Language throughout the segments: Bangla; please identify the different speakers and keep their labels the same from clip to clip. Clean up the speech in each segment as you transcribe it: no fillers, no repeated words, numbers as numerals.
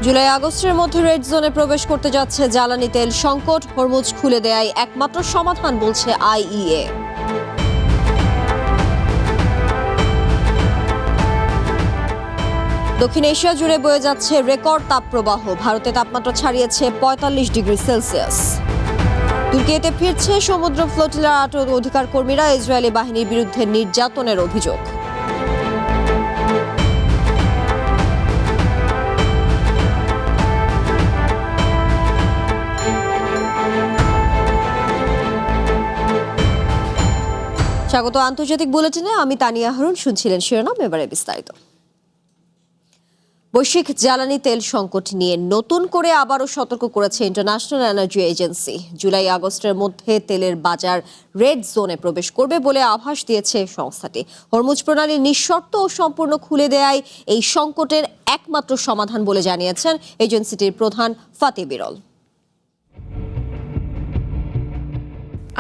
Speaker 1: জুলাই আগস্টের মধ্যে রেড জোনে প্রবেশ করতে যাচ্ছে জ্বালানি তেল সংকট। হরমুজ খুলে দেয়াই একমাত্র সমাধান বলছে আইইএ। দক্ষিণ এশিয়া জুড়ে বয়ে যাচ্ছে রেকর্ড তাপপ্রবাহ। ভারতে তাপমাত্রা ছাড়িয়েছে ৪৫ ডিগ্রি সেলসিয়াস। তুর্কিতে ফিরছে সমুদ্র ফ্লোটিলার আটক অধিকার কর্মীরা। ইসরায়েলি বাহিনীর বিরুদ্ধে নির্যাতনের অভিযোগ। স্বাগত আন্তর্জাতিক বুলেটিনে, আমি তানিয়া হারুন। শুনছিলেন শিরোনাম, এবারে বিস্তারিত। বৈশ্বিক জ্বালানি তেল সংকট নিয়ে নতুন করে আবারও সতর্ক করেছে ইন্টারন্যাশনাল এনার্জি এজেন্সি। জুলাই আগস্টের মধ্যে তেলের বাজার রেড জোনে প্রবেশ করবে বলে আভাস দিয়েছে সংস্থাটি। হরমুজ প্রণালী নিঃশর্ত ও সম্পূর্ণ খুলে দেয়ায় এই সংকটের একমাত্র সমাধান বলে জানিয়েছেন এজেন্সিটির প্রধান ফাতিহ বিরল।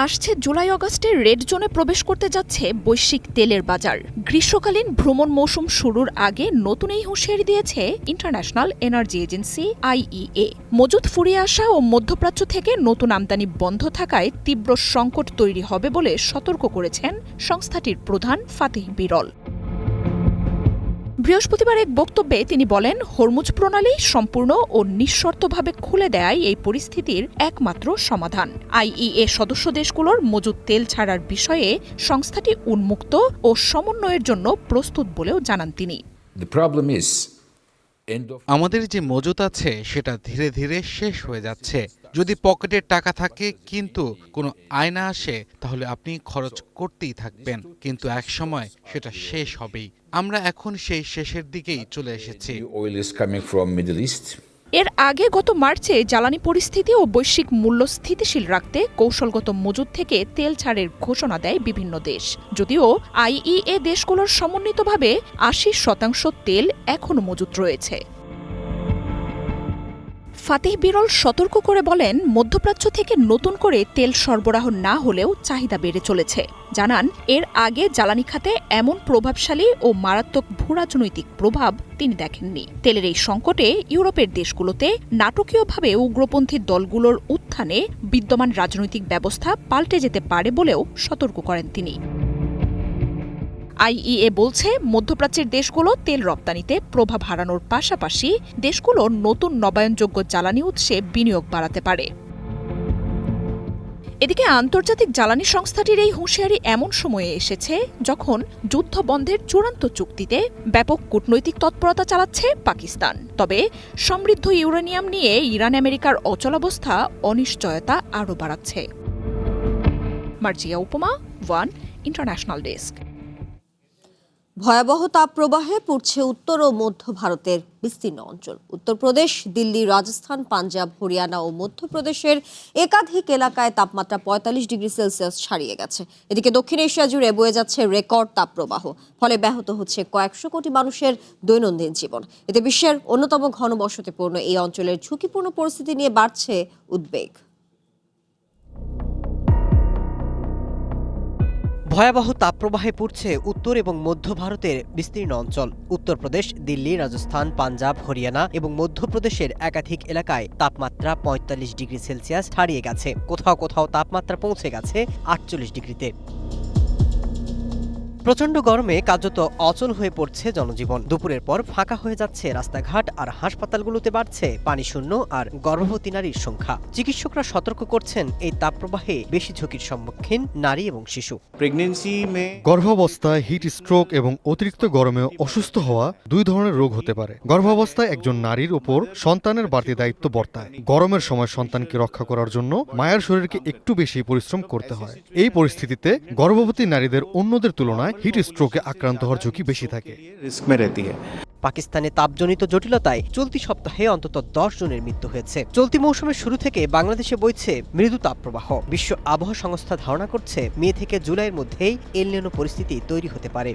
Speaker 2: আসছে জুলাই আগস্টে রেড জোনে প্রবেশ করতে যাচ্ছে বৈশ্বিক তেলের বাজার। গ্রীষ্মকালীন ভ্রমণ মৌসুম শুরুর আগে নতুন এই হুঁশিয়ারি দিয়েছে ইন্টারন্যাশনাল এনার্জি এজেন্সি আইইএ। মজুত ফুরিয়ে আসা ও মধ্যপ্রাচ্য থেকে নতুন আমদানি বন্ধ থাকায় তীব্র সংকট তৈরি হবে বলে সতর্ক করেছেন সংস্থাটির প্রধান ফাতিহ বিরল। বৃহস্পতিবার এক বক্তব্যে তিনি বলেন, হরমুজ প্রণালী সম্পূর্ণ ও নিঃশর্তভাবে খুলে দেয় এই পরিস্থিতির একমাত্র সমাধান। আইইএ সদস্য দেশগুলোর মজুত তেল ছাড়ার বিষয়ে সংস্থাটি উন্মুক্ত ও সমন্বয়ের জন্য প্রস্তুত বলেও জানান তিনি।
Speaker 3: আমাদের যে মজুত আছে সেটা ধীরে ধীরে শেষ হয়ে যাচ্ছে। যদি পকেটে টাকা থাকে কিন্তু কোনো আয় না আসে, তাহলে আপনি খরচ করতেই থাকবেন, কিন্তু এক সময় সেটা শেষ হবেই। আমরা এখন সেই শেষের দিকেই চলে এসেছি।
Speaker 2: এর আগে গত মার্চে জ্বালানি পরিস্থিতি ও বৈশ্বিক মূল্য স্থিতিশীল রাখতে কৌশলগত মজুত থেকে তেল ছাড়ের ঘোষণা দেয় বিভিন্ন দেশ। যদিও আইইএ দেশগুলোর সমন্বিতভাবে ৮০% তেল এখনও মজুত রয়েছে। ফাতিহ বিরল সতর্ক করে বলেন, মধ্যপ্রাচ্য থেকে নতুন করে তেল সরবরাহ না হলেও চাহিদা বেড়ে চলেছে। জানান, এর আগে জ্বালানি খাতে এমন প্রভাবশালী ও মারাত্মক ভূরাজনৈতিক প্রভাব তিনি দেখেননি। তেলের এই সংকটে ইউরোপের দেশগুলোতে নাটকীয়ভাবে উগ্রপন্থী দলগুলোর উত্থানে বিদ্যমান রাজনৈতিক ব্যবস্থা পাল্টে যেতে পারে বলেও সতর্ক করেন তিনি। আইইএ বলছে, মধ্যপ্রাচ্যের দেশগুলো তেল রপ্তানিতে প্রভাব হারানোর পাশাপাশি দেশগুলো নতুন নবায়নযোগ্য জ্বালানি উৎসে বিনিয়োগ বাড়াতে পারে। এদিকে আন্তর্জাতিক জ্বালানি সংস্থাটির এই হুঁশিয়ারি এমন সময়ে এসেছে যখন যুদ্ধ বন্ধের চূড়ান্ত চুক্তিতে ব্যাপক কূটনৈতিক তৎপরতা চালাচ্ছে পাকিস্তান। তবে সমৃদ্ধ ইউরেনিয়াম নিয়ে ইরান আমেরিকার অচলাবস্থা অনিশ্চয়তা আরও বাড়াচ্ছে। মার্জিয়া উপমা, ওয়ান ইন্টারন্যাশনাল ডেস্ক।
Speaker 1: ভয়াবহ তাপপ্রবাহে পুড়ছে উত্তর ও মধ্য ভারতের বিস্তীর্ণ অঞ্চল। উত্তরপ্রদেশ, দিল্লি, রাজস্থান, পাঞ্জাব, হরিয়ানা ও মধ্যপ্রদেশের একাধিক এলাকায় তাপমাত্রা ৪৫ ডিগ্রি সেলসিয়াস ছাড়িয়ে গেছে। এদিকে দক্ষিণ এশিয়া জুড়ে বয়ে যাচ্ছে রেকর্ড তাপপ্রবাহ। ফলে ব্যাহত হচ্ছে কয়েকশো কোটি মানুষের দৈনন্দিন জীবন। এতে বিশ্বের অন্যতম ঘনবসতিপূর্ণ এই অঞ্চলের ঝুঁকিপূর্ণ পরিস্থিতি নিয়ে বাড়ছে উদ্বেগ।
Speaker 4: ভয়াবহ তাপপ্রবাহে পুড়ছে উত্তর এবং মধ্য ভারতের বিস্তীর্ণ অঞ্চল। উত্তরপ্রদেশ, দিল্লি, রাজস্থান, পাঞ্জাব, হরিয়ানা এবং মধ্যপ্রদেশের একাধিক এলাকায় তাপমাত্রা ৪৫ ডিগ্রি সেলসিয়াস ছাড়িয়ে গেছে। কোথাও কোথাও তাপমাত্রা পৌঁছে গেছে ৪৮ ডিগ্রিতে। প্রচণ্ড গরমে কার্যত অচল হয়ে পড়ছে জনজীবন। দুপুরের পর ফাঁকা হয়ে যাচ্ছে রাস্তাঘাট, আর হাসপাতালগুলোতে বাড়ছে পানিশূন্য আর গর্ভবতী নারীর সংখ্যা। চিকিৎসকরা সতর্ক করছেন, এই তাপপ্রবাহে বেশি ঝুঁকির সম্মুখীন নারী এবং শিশু।
Speaker 5: গর্ভাবস্থায় হিট স্ট্রোক এবং অতিরিক্ত গরমে অসুস্থ হওয়া দুই ধরনের রোগ হতে পারে। গর্ভাবস্থায় একজন নারীর উপর সন্তানের বাড়তি দায়িত্ব বর্তায়। গরমের সময় সন্তানকে রক্ষা করার জন্য মায়ের শরীরকে একটু বেশি পরিশ্রম করতে হয়। এই পরিস্থিতিতে গর্ভবতী নারীদের অন্যদের তুলনায় হিট স্ট্রোকে আক্রান্ত হওয়ার ঝুঁকি বেশি থাকে।
Speaker 4: পাকিস্তানে তাপজনিত জটিলতায় চলতি সপ্তাহে অন্তত 10 জনের মৃত্যু হয়েছে। চলতি মৌসুমের শুরু থেকে বাংলাদেশে বইছে মৃদু তাপপ্রবাহ। বিশ্ব আবহাওয়া সংস্থা ধারণা করছে, মে থেকে জুলাইয়ের মধ্যেই এল নিনো পরিস্থিতি তৈরি হতে পারে।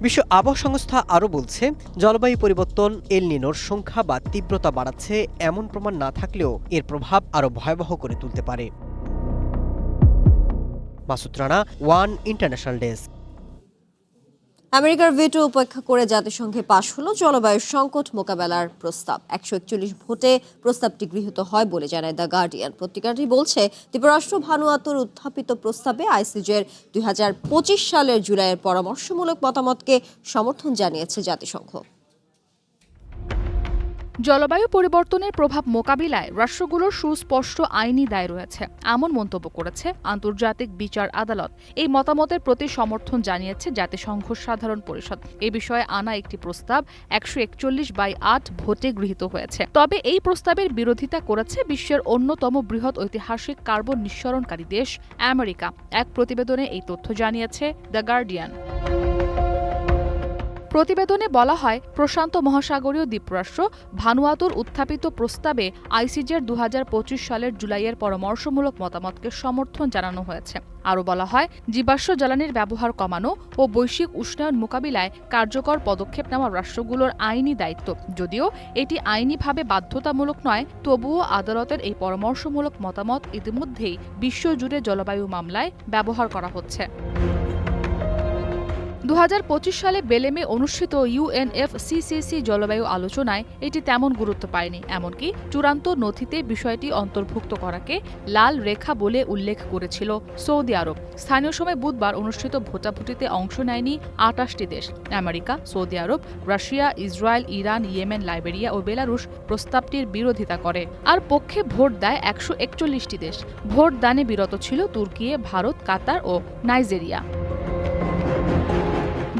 Speaker 4: বিশ্ব আবহাওয়া সংস্থা আরও বলছে, জলবায়ু পরিবর্তন এল নিনোর সংখ্যা বা তীব্রতা বাড়াচ্ছে এমন প্রমাণ না থাকলেও এর প্রভাব আরও ভয়াবহ করে তুলতে পারে। Masud Rana, one international desk.
Speaker 1: আমেরিকার ভেটো উপেক্ষা করে জাতিসংঘে পাশ হলো জলবায়ু সংকট মোকাবেলার প্রস্তাব। 141 ভোটে প্রস্তাবটি গৃহীত হয় বলে জানায় দ্য গার্ডিয়ান। পত্রিকাটি বলছে, দ্বীপরাষ্ট্র ভানুয়াতুর উত্থাপিত প্রস্তাবে আইসিজের 2025 সালের জুলাইয়ের পরামর্শমূলক মতামতকে সমর্থন জানিয়েছে জাতিসংঘ।
Speaker 2: জলবায়ু পরিবর্তনের প্রভাব মোকাবিলায় রাষ্ট্রগুলোর সুস্পষ্ট আইনি দায় রয়েছে, এমন মন্তব্য করেছে আন্তর্জাতিক বিচার আদালত। এই মতামতের প্রতি সমর্থন জানিয়েছে জাতিসংঘ সাধারণ পরিষদ। এ বিষয়ে আনা একটি প্রস্তাব 141/8 ভোটে গৃহীত হয়েছে। তবে এই প্রস্তাবের বিরোধিতা করেছে বিশ্বের অন্যতম বৃহৎ ঐতিহাসিক কার্বন নিঃসরণকারী দেশ আমেরিকা। এক প্রতিবেদনে এই তথ্য জানিয়েছে দ্য গার্ডিয়ান। প্রতিবেদনে বলা হয়, প্রশান্ত মহাসাগরীয় দ্বীপরাষ্ট্র ভানুয়াতুর উত্থাপিত প্রস্তাবে আইসিজের 2025 সালের জুলাইয়ের পরামর্শমূলক মতামতকে সমর্থন জানানো হয়েছে। আরও বলা হয়, জীবাশ্ম জ্বালানির ব্যবহার কমানো ও বৈশ্বিক উষ্ণায়ন মোকাবিলায় কার্যকর পদক্ষেপ নেওয়া রাষ্ট্রগুলোর আইনি দায়িত্ব। যদিও এটি আইনিভাবে বাধ্যতামূলক নয়, তবুও আদালতের এই পরামর্শমূলক মতামত ইতিমধ্যেই বিশ্বজুড়ে জলবায়ু মামলায় ব্যবহার করা হচ্ছে। 2025 সালে বেলেমে অনুষ্ঠিত UNFCCC জলবায়ু আলোচনায় এটি তেমন গুরুত্ব পায়নি। এমনকি চূড়ান্ত নথিতে বিষয়টি অন্তর্ভুক্ত করাকে লাল রেখা বলে উল্লেখ করেছিল সৌদি আরব। স্থানীয় সময় বুধবার অনুষ্ঠিত ভোটাভুটিতে অংশ নেয়নি 28টি দেশ। আমেরিকা, সৌদি আরব, Russia, Israel, Iran, Yemen, Liberia ও বেলারুশ প্রস্তাবটির বিরোধিতা করে। আর পক্ষে ভোট দেয় 141টি দেশ। ভোট দানে বিরত ছিল তুর্কি, ভারত, কাতার ও নাইজেরিয়া।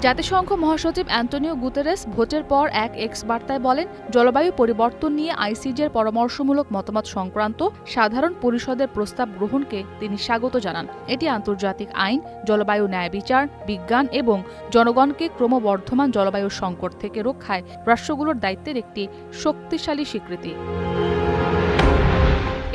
Speaker 2: জাতিসংঘ মহাসচিব অ্যান্টোনিও গুতেরেস ভোটের পর এক এক্স বার্তায় বলেন, জলবায়ু পরিবর্তন নিয়ে আইসিজের পরামর্শমূলক মতামত সংক্রান্ত সাধারণ পরিষদের প্রস্তাব গ্রহণকে তিনি স্বাগত জানান। এটি আন্তর্জাতিক আইন, জলবায়ু ন্যায় বিচার, বিজ্ঞান এবং জনগণকে ক্রমবর্ধমান জলবায়ু সংকট থেকে রক্ষায় রাষ্ট্রগুলোর দায়িত্বের একটি শক্তিশালী স্বীকৃতি।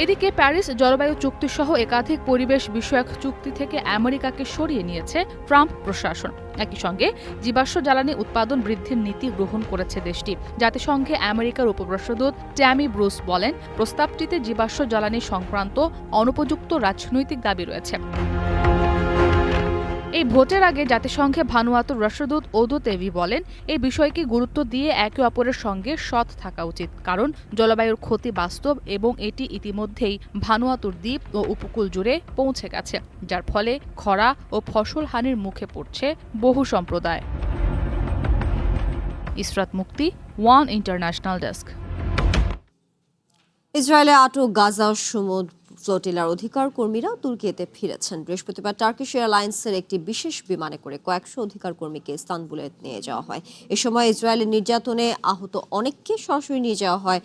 Speaker 2: এদিকে প্যারিস জলবায়ু চুক্তিসহ একাধিক পরিবেশ বিষয়ক চুক্তি থেকে আমেরিকাকে সরিয়ে নিয়েছে ট্রাম্প প্রশাসন। একই সঙ্গে জীবাশ্ম জ্বালানি উৎপাদন বৃদ্ধির নীতি গ্রহণ করেছে দেশটি। জাতিসংঘে আমেরিকার উপরাষ্ট্রদূত ট্যামি ব্রুস বলেন, প্রস্তাবটিতে জীবাশ্ম জ্বালানি সংক্রান্ত অনুপযুক্ত রাজনৈতিক দাবি রয়েছে। এই ভোটের আগে জাতিসংঘে ভানুয়াতুর রাষ্ট্রদূত ওদো তেভি বলেন, এই বিষয়কে গুরুত্ব দিয়ে একে অপরের সঙ্গে সৎ থাকা উচিত, কারণ জলবায়ুর ক্ষতি বাস্তব এবং এটি ইতিমধ্যেই ভানুয়াতুর দ্বীপ ও উপকূল জুড়ে পৌঁছে গেছে, যার ফলে খরা ও ফসল হানির মুখে পড়ছে বহু সম্প্রদায়। ইসরাত মুক্তি, ওয়ান ইন্টারন্যাশনাল ডেস্ক।
Speaker 1: ইসরায়েলে আটক গাজা সমুদ্র ফ্লোটিলার অধিকার কর্মীরা তুর্কিতে ফিরেছেন। বৃহস্পতিবার টার্কিশ এয়ারলাইন্সের একটি বিশেষ বিমানে করে কয়েকশো অধিকার কর্মীকে ইস্তানবুলে নিয়ে যাওয়া হয়। এ সময় ইসরায়েলের নির্যাতনে আহত অনেককে সরাসরি নিয়ে যাওয়া হয়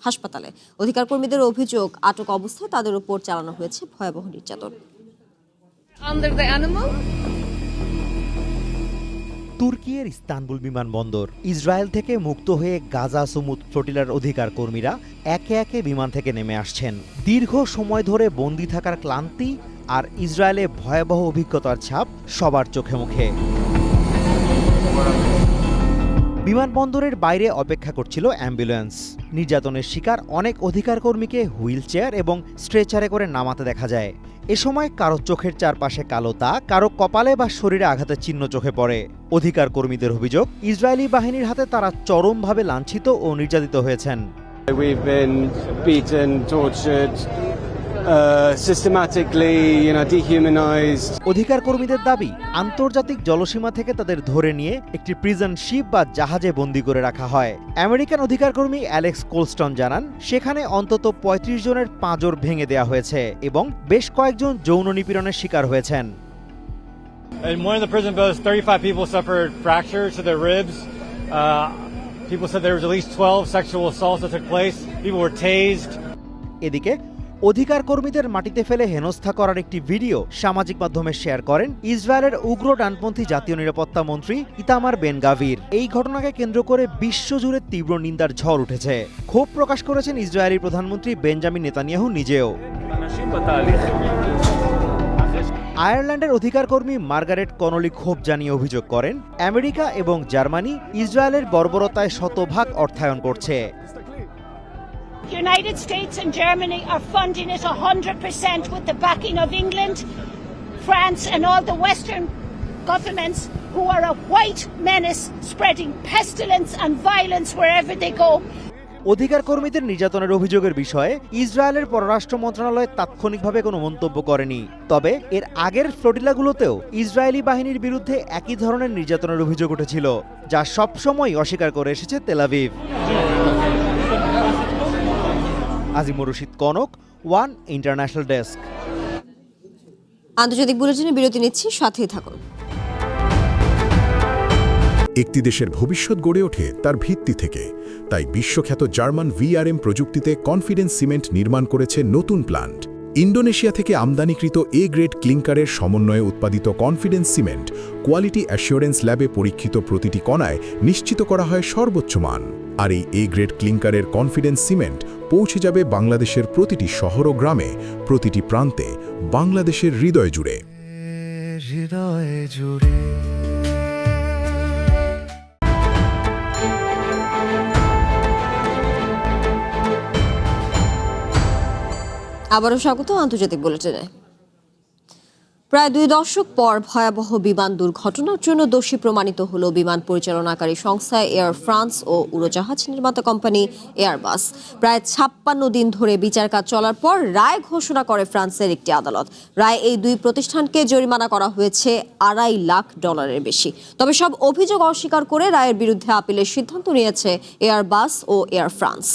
Speaker 1: হাসপাতালে। অধিকার কর্মীদের অভিযোগ, আটক অবস্থায় তাদের উপর চালানো হয়েছে ভয়াবহ নির্যাতন।
Speaker 6: তুর্কির ইস্তানবুল বিমানবন্দর। ইসরায়েল থেকে মুক্ত হয়ে গাজা সমুদ্র ফ্লোটিলার অধিকার কর্মীরা একে একে বিমান থেকে নেমে আসছেন। দীর্ঘ সময় ধরে বন্দী থাকার ক্লান্তি আর ইসরায়েলে ভয়াবহ অভিজ্ঞতার ছাপ সবার চোখে মুখে। বিমানবন্দরের বাইরে অপেক্ষা করছিল অ্যাম্বুলেন্স। নির্যাতনের শিকার অনেক অধিকার কর্মীকে হুইল চেয়ার এবং স্ট্রেচারে করে নামাতে দেখা যায়। এ সময় কারো চোখের চারপাশে কালো দাগ, কারো কপালে বা শরীরে আঘাতের চিহ্ন চোখে পড়ে। অধিকার কর্মীদের অভিযোগ, ইসরায়েলি বাহিনীর হাতে তারা চরমভাবে লাঞ্ছিত ও নির্যাতিত হয়েছেন।
Speaker 7: We've been beaten, tortured, systematically, dehumanized.
Speaker 6: অধিকার কর্মীদের দাবি, আন্তর্জাতিক জলসীমা থেকে তাদের ধরে নিয়ে একটি প্রিজন শিপ বা জাহাজে বন্দী করে রাখা হয়। আমেরিকান অধিকার কর্মী অ্যালেক্স কোলস্টন জানান, সেখানে অন্তত 35 জনের পাঁজর ভেঙে দেওয়া হয়েছে এবং বেশ কয়েকজন যৌন নিপীড়নের শিকার হয়েছেন।
Speaker 8: In one of the prison boats, 35 people suffered fractures to their ribs. People said there was at least 12 sexual assaults that took place. People were tased.
Speaker 6: এদিকে অধিকার কর্মীদের মাটিতে ফেলে হেনস্থা করার একটি ভিডিও সামাজিক মাধ্যমে শেয়ার করেন ইসরায়েলের উগ্র ডানপন্থী জাতীয় নিরাপত্তা মন্ত্রী ইতামার বেন গাভির। এই ঘটনাকে কেন্দ্র করে বিশ্বজুড়ে তীব্র নিন্দার ঝড় উঠেছে। ক্ষোভ প্রকাশ করেছেন ইসরায়েলি প্রধানমন্ত্রী বেঞ্জামিন নেতানিয়াহু নিজেও। আয়ারল্যান্ডের অধিকার কর্মী মার্গারেট কনলি ক্ষোভ জানিয়ে অভিযোগ করেন, আমেরিকা এবং জার্মানি ইসরায়েলের বর্বরতায় শতভাগ অর্থায়ন করছে।
Speaker 9: United States and Germany are funding it 100% with the backing of England, France and all the Western governments who are a white menace spreading pestilence and violence wherever they go.
Speaker 6: অধিকার কর্মীদের নির্যাতনের অভিযোগের বিষয়ে ইসরায়েলের পররাষ্ট্র মন্ত্রণালয় তাৎক্ষণিকভাবে কোনো মন্তব্য করেনি। তবে এর আগের ফ্লোটিলাগুলোতেও ইসরায়েলি বাহিনীর বিরুদ্ধে একই ধরনের নির্যাতনের অভিযোগ উঠেছিল, যা সবসময় অস্বীকার করে এসেছে Tel Aviv. Azimur Rashid Kanak, one international desk.
Speaker 1: আন্তর্জাতিক বুলেটিনে বিরতি নিচ্ছি, সাথেই থাকুন।
Speaker 10: একটি দেশের ভবিষ্যৎ গড়ে ওঠে তার ভিত্তি থেকে। তাই বিশ্বখ্যাত জার্মান VRM প্রযুক্তিতে কনফিডেন্স সিমেন্ট নির্মাণ করেছে নতুন প্ল্যান্ট। ইন্দোনেশিয়া থেকে আমদানিকৃত A গ্রেড ক্লিংকারের সমন্বয়ে উৎপাদিত কনফিডেন্স সিমেন্ট কোয়ালিটি অ্যাসিওরেন্স ল্যাবে পরীক্ষিত প্রতিটি কণায় নিশ্চিত করা হয় সর্বোচ্চ মান। আর এই A গ্রেড ক্লিংকারের কনফিডেন্স সিমেন্ট পৌঁছে যাবে বাংলাদেশের প্রতিটি শহর ও গ্রামে, প্রতিটি প্রান্তে, বাংলাদেশের হৃদয় জুড়ে।
Speaker 1: আবারও স্বাগত আন্তর্জাতিক বুলেটিনে। প্রায় 2 দশক পর ভয়াবহ বিমান দুর্ঘটনার জন্য দোষী প্রমাণিত হল বিমান পরিচালনাকারী সংস্থা এয়ার ফ্রান্স ও উড়োজাহাজ নির্মাতা কোম্পানি এয়ারবাস। প্রায় 56 দিন ধরে বিচার কাজ চলার পর রায় ঘোষণা করে ফ্রান্সের একটি আদালত। রায় এই দুই প্রতিষ্ঠানকে জরিমানা করা হয়েছে $2.5 লাখ বেশি। তবে সব অভিযোগ অস্বীকার করে রায়ের বিরুদ্ধে আপিলের সিদ্ধান্ত নিয়েছে এয়ারবাস ও এয়ার ফ্রান্স।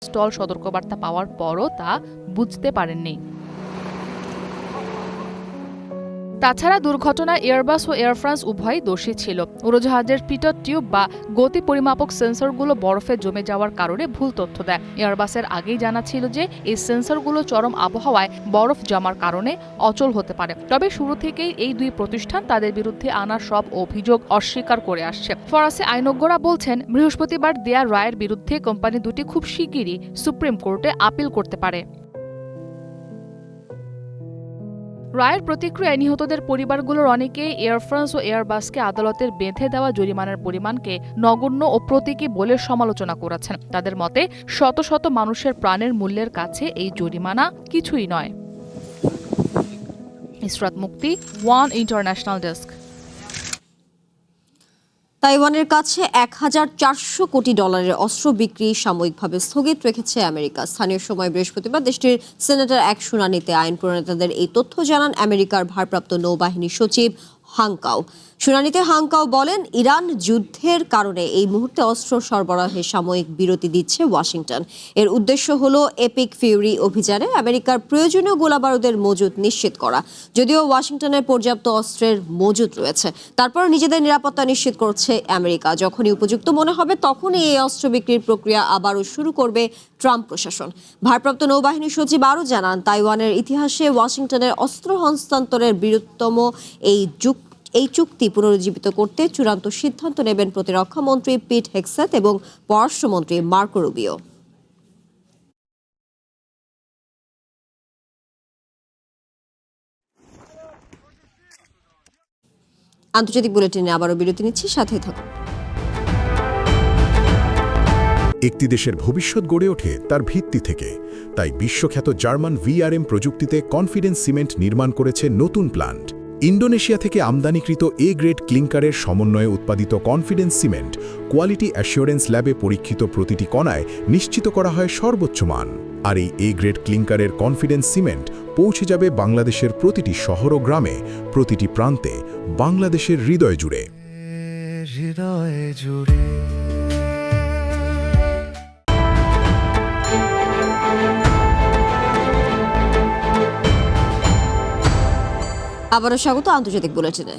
Speaker 11: স্টল সতর্কবার্তা পাওয়ার পরও তা বুঝতে পারেননি। তাছাড়া দুর্ঘটনায় এয়ারবাস ও এয়ার ফ্রান্স উভয়ই দোষী ছিল। উড়োজাহাজের পিটর টিউব বা গতি পরিমাপক সেন্সরগুলো বরফে জমে যাওয়ার কারণে ভুল তথ্য দেয়। এয়ারবাসের আগেই জানা ছিল যে এই সেন্সরগুলো চরম আবহাওয়ায় বরফ জমার কারণে অচল হতে পারে। তবে শুরু থেকেই এই দুই প্রতিষ্ঠান তাদের বিরুদ্ধে আনা সব অভিযোগ অস্বীকার করে আসছে। ফরাসি আইনজ্ঞরা বলছেন, বৃহস্পতিবার দেয়া রায়ের বিরুদ্ধে কোম্পানি দুটি খুব শিগগিরই সুপ্রিম কোর্টে আপিল করতে পারে। রায়ের প্রতিক্রিয়ায় নিহতদের পরিবারগুলোর অনেকেই এয়ার ফ্রান্স ও এয়ারবাসকে আদালতের বেঁধে দেওয়া জরিমানার পরিমাণকে নগণ্য ও প্রতীকী বলে সমালোচনা করেছেন। তাদের মতে, শত শত মানুষের প্রাণের মূল্যের কাছে এই জরিমানা কিছুই নয়। ইসরাত মুক্তি, ওয়ান ইন্টারন্যাশনাল ডেস্ক।
Speaker 1: তাইওয়ানের কাছে $1,400 কোটি অস্ত্র বিক্রি সাময়িকভাবে স্থগিত রেখেছে আমেরিকা। স্থানীয় সময় বৃহস্পতিবার দেশটির সেনেটের এক শুনানিতে আইন প্রণেতাদের এই তথ্য জানান আমেরিকার ভারপ্রাপ্ত নৌবাহিনী সচিব হাংকাও। শুনানিতে হাংকাও বলেন, ইরান যুদ্ধের কারণে এই মুহূর্তে অস্ত্র সরবরাহে সাময়িক বিরতি দিচ্ছে ওয়াশিংটন। এর উদ্দেশ্য হলো এপিক ফিউরি অভিযানে আমেরিকার প্রয়োজনীয় গোলাবারুদের মজুত নিশ্চিত করা। যদিও ওয়াশিংটনের পর্যাপ্ত অস্ত্রের মজুত রয়েছে, তারপর নিজেদের নিরাপত্তা নিশ্চিত করছে আমেরিকা। যখনই উপযুক্ত মনে হবে তখনই এই অস্ত্র বিক্রির প্রক্রিয়া আবারও শুরু করবে ট্রাম্প প্রশাসন। ভারপ্রাপ্ত নৌবাহিনী সচিব আরও জানান, তাইওয়ানের ইতিহাসে ওয়াশিংটনের অস্ত্র হস্তান্তরের বৃহত্তম এই চুক্তি পুনরুজ্জীবিত করতে চূড়ান্ত সিদ্ধান্ত নেবেন প্রতিরক্ষা মন্ত্রী পিট হেগসেথ এবং পররাষ্ট্রমন্ত্রী মার্কো রুবিও। আন্তর্জাতিক বুলেটিনে আবারও বিরতি নিচ্ছি, সাথে থাকুন।
Speaker 10: একটি দেশের ভবিষ্যৎ গড়ে ওঠে তার ভিত্তি থেকে, তাই বিশ্বখ্যাত জার্মান ভিআরএম প্রযুক্তিতে কনফিডেন্স সিমেন্ট নির্মাণ করেছে নতুন প্ল্যান্ট। ইন্দোনেশিয়া থেকে আমদানিকৃত এ গ্রেড ক্লিংকারের সমন্বয়ে উৎপাদিত কনফিডেন্স সিমেন্ট কোয়ালিটি অ্যাসিওরেন্স ল্যাবে পরীক্ষিত প্রতিটি কণায় নিশ্চিত করা হয় সর্বোচ্চ মান। আর এই এ গ্রেড ক্লিংকারের কনফিডেন্স সিমেন্ট পৌঁছে যাবে বাংলাদেশের প্রতিটি শহর ও গ্রামে, প্রতিটি প্রান্তে, বাংলাদেশের হৃদয় জুড়ে।
Speaker 1: আবারও স্বাগত আন্তর্জাতিক বুলেটিনে।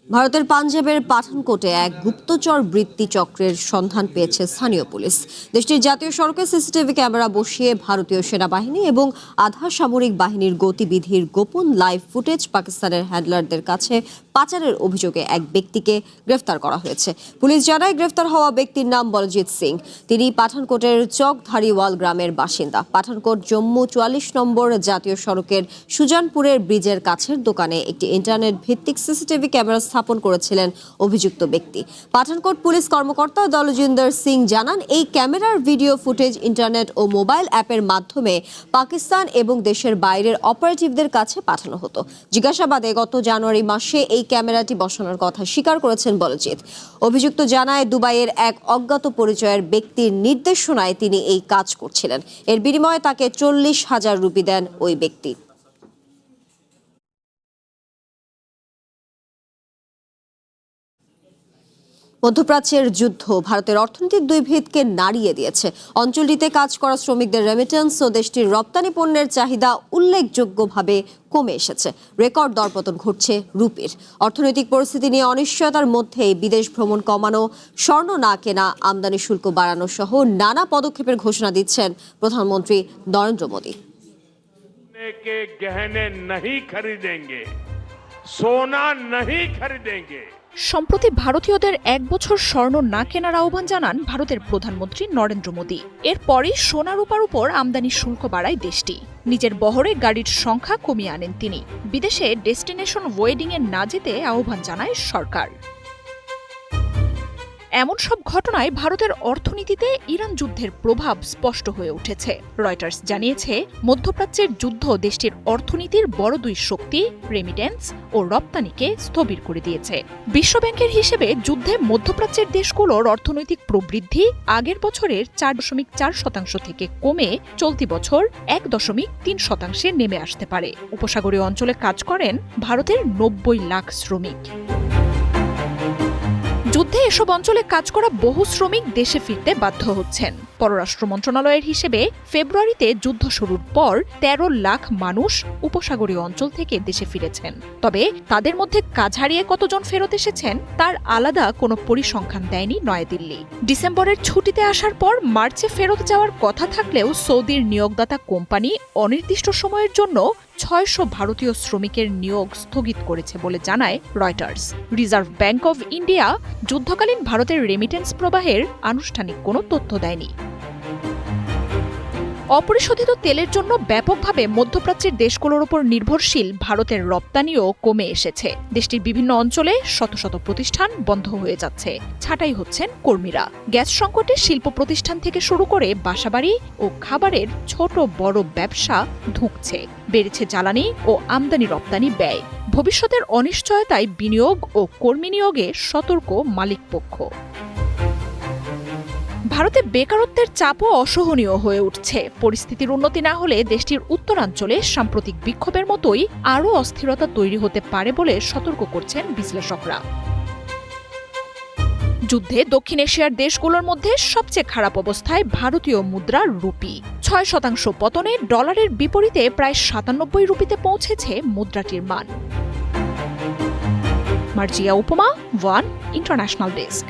Speaker 1: ভারতের পাঞ্জাবের পাঠানকোটে এক গুপ্তচর বৃত্তি চক্রের সন্ধান পেয়েছে স্থানীয় পুলিশ। দেশটির জাতীয় সড়কে সিসিটিভি ক্যামেরা বসিয়ে ভারতীয় সেনাবাহিনী এবং আধা সামরিক বাহিনীর গতিবিধির গোপন লাইভ ফুটেজ পাকিস্তানের হ্যান্ডলারদের কাছে পাচারের অভিযোগে এক ব্যক্তিকে গ্রেফতার করা হয়েছে। পুলিশ জানায়, গ্রেফতার হওয়া ব্যক্তির নাম বলজিৎ সিং। তিনি পাঠানকোটের চকধারিওয়াল গ্রামের বাসিন্দা। পাঠানকোট জম্মু 44 নম্বর জাতীয় সড়কের সুজানপুরের ব্রিজের কাছের দোকানে একটি ইন্টারনেট ভিত্তিক সিসিটিভি ক্যামেরা স্থাপন করেছিলেন অভিযুক্ত ব্যক্তি। পাঠানকোট পুলিশ কর্মকর্তা দলজিন্দর সিং জানান, এই ক্যামেরার ভিডিও ফুটেজ ইন্টারনেট ও মোবাইল অ্যাপের মাধ্যমে পাকিস্তান এবং দেশের বাইরের অপারেটিভদের কাছে পাঠানো হতো। জিজ্ঞাসাবাদে গত জানুয়ারি মাসে এই ক্যামেরাটি বসানোর কথা স্বীকার করেছেন বলজিৎ। অভিযুক্ত জানায়, দুবাইয়ের এক অজ্ঞাত পরিচয়ের ব্যক্তির নির্দেশনায় তিনি এই কাজ করছিলেন। এর বিনিময়ে তাকে 40,000 রুপি দেন ওই ব্যক্তি। মধ্যপ্রাচ্যের যুদ্ধ ভারতের অর্থনৈতিক দুই ভিতকে নাড়িয়ে দিয়েছে। অঞ্চলটিতে কাজ করা শ্রমিকদের রেমিটেন্স ও দেশটির রপ্তানি পণ্যের চাহিদা উল্লেখযোগ্যভাবে কমে এসেছে। রেকর্ড দরপতন ঘটছে রুপির। অর্থনৈতিক পরিস্থিতি নিয়ে অনিশ্চয়তার মধ্যেই বিদেশ ভ্রমণ কমানো, স্বর্ণ না কেনা, আমদানি শুল্ক বাড়ানো সহ নানা পদক্ষেপের ঘোষণা দিচ্ছেন প্রধানমন্ত্রী নরেন্দ্র মোদী।
Speaker 2: সম্প্রতি ভারতীয়দের 1 বছর স্বর্ণ না কেনার আহ্বান জানান ভারতের প্রধানমন্ত্রী নরেন্দ্র মোদী। এরপরই সোনা রূপার উপর আমদানি শুল্ক বাড়ায় দেশটি। নিজের বহরে গাড়ির সংখ্যা কমিয়ে আনেন তিনি। বিদেশে ডেস্টিনেশন ওয়েডিংয়ে না যেতে আহ্বান জানায় সরকার। এমন সব ঘটনায় ভারতের অর্থনীতিতে ইরান যুদ্ধের প্রভাব স্পষ্ট হয়ে উঠেছে। রয়টার্স জানিয়েছে, মধ্যপ্রাচ্যের যুদ্ধ দেশটির অর্থনীতির বড় দুই শক্তি রেমিটেন্স ও রপ্তানিকে স্থবির করে দিয়েছে। বিশ্বব্যাংকের হিসেবে যুদ্ধে মধ্যপ্রাচ্যের দেশগুলোর অর্থনৈতিক প্রবৃদ্ধি আগের বছরের 4.4% থেকে কমে চলতি বছর 1.3% নেমে আসতে পারে। উপসাগরীয় অঞ্চলে কাজ করেন ভারতের 90 লাখ শ্রমিক। যুদ্ধে এসব অঞ্চলে কাজ করা বহু শ্রমিক দেশে ফিরতে বাধ্য হচ্ছেন। পররাষ্ট্র মন্ত্রণালয়ের হিসেবে ফেব্রুয়ারিতে যুদ্ধ শুরুর পর 13 লাখ মানুষ উপসাগরীয় অঞ্চল থেকে দেশে ফিরেছেন। তবে তাদের মধ্যে কাজ হারিয়ে কতজন ফেরত এসেছেন তার আলাদা কোনো পরিসংখ্যান দেয়নি নয়াদিল্লি। ডিসেম্বরের ছুটিতে আসার পর মার্চে ফেরত যাওয়ার কথা থাকলেও সৌদির নিয়োগদাতা কোম্পানি অনির্দিষ্ট সময়ের জন্য 600 ভারতীয় শ্রমিকের নিয়োগ স্থগিত করেছে বলে জানায় Reuters. Reserve bank of India যুদ্ধকালীন ভারতের রেমিটেন্স প্রবাহের আনুষ্ঠানিক কোনো তথ্য দেয়নি। অপরিশোধিত তেলের জন্য ব্যাপকভাবে মধ্যপ্রাচ্যের দেশগুলোর উপর নির্ভরশীল ভারতের রপ্তানিও কমে এসেছে। দেশটির বিভিন্ন অঞ্চলে শত শত প্রতিষ্ঠান বন্ধ হয়ে যাচ্ছে, ছাঁটাই হচ্ছেন কর্মীরা। গ্যাস সংকটে শিল্প প্রতিষ্ঠান থেকে শুরু করে বাসাবাড়ি ও খাবারের ছোট বড় ব্যবসা ধুঁকছে। বেড়েছে জ্বালানি ও আমদানি রপ্তানি ব্যয়। ভবিষ্যতের অনিশ্চয়তায় বিনিয়োগ ও কর্মী নিয়োগে সতর্ক মালিকপক্ষ। ভারতে বেকারত্বের চাপও অসহনীয় হয়ে উঠছে। পরিস্থিতির উন্নতি না হলে দেশটির উত্তরাঞ্চলে সাম্প্রতিক বিক্ষোভের মতোই আরও অস্থিরতা তৈরি হতে পারে বলে সতর্ক করছেন বিশ্লেষকরা। যুদ্ধে দক্ষিণ এশিয়ার দেশগুলোর মধ্যে সবচেয়ে খারাপ অবস্থায় ভারতীয় মুদ্রা রুপি। 6% পতনে ডলারের বিপরীতে প্রায় 97 রুপিতে পৌঁছেছে মুদ্রাটির মান। মার্জিয়া উপমা, ওয়ান ইন্টারন্যাশনাল ডেস্ক।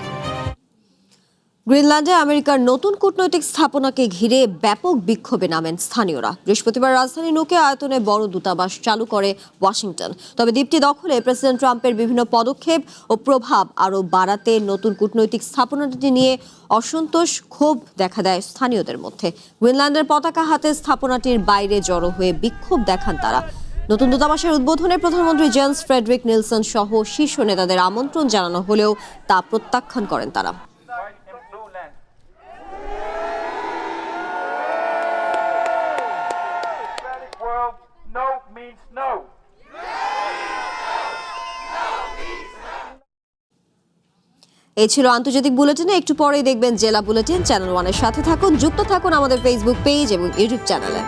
Speaker 1: গ্রিনল্যান্ডে আমেরিকার নতুন কূটনৈতিক স্থাপনাকে ঘিরে ব্যাপক বিক্ষোভে নামেন স্থানীয়রা। বৃহস্পতিবার রাজধানী নুকে আয়তনে বড় দূতাবাস চালু করে ওয়াশিংটন। তবে দ্বীপটি দখলে প্রেসিডেন্ট ট্রাম্পের বিভিন্ন পদক্ষেপ ও প্রভাব আরও বাড়াতে নতুন কূটনৈতিক স্থাপনাটি নিয়ে অসন্তোষ, ক্ষোভ দেখা দেয় স্থানীয়দের মধ্যে। গ্রিনল্যান্ডের পতাকা হাতে স্থাপনাটির বাইরে জড়ো হয়ে বিক্ষোভ দেখান তারা। নতুন দূতাবাসের উদ্বোধনে প্রধানমন্ত্রী জেন্স ফ্রেডরিক নিলসন সহ শীর্ষ নেতাদের আমন্ত্রণ জানানো হলেও তা প্রত্যাখ্যান করেন তারা। এই ছিল আন্তর্জাতিক বুলেটিনে। একটু পরেই দেখবেন জেলা বুলেটিন। চ্যানেল ওয়ানের সাথে থাকুন, যুক্ত থাকুন আমাদের ফেসবুক পেজ এবং ইউটিউব চ্যানেলে।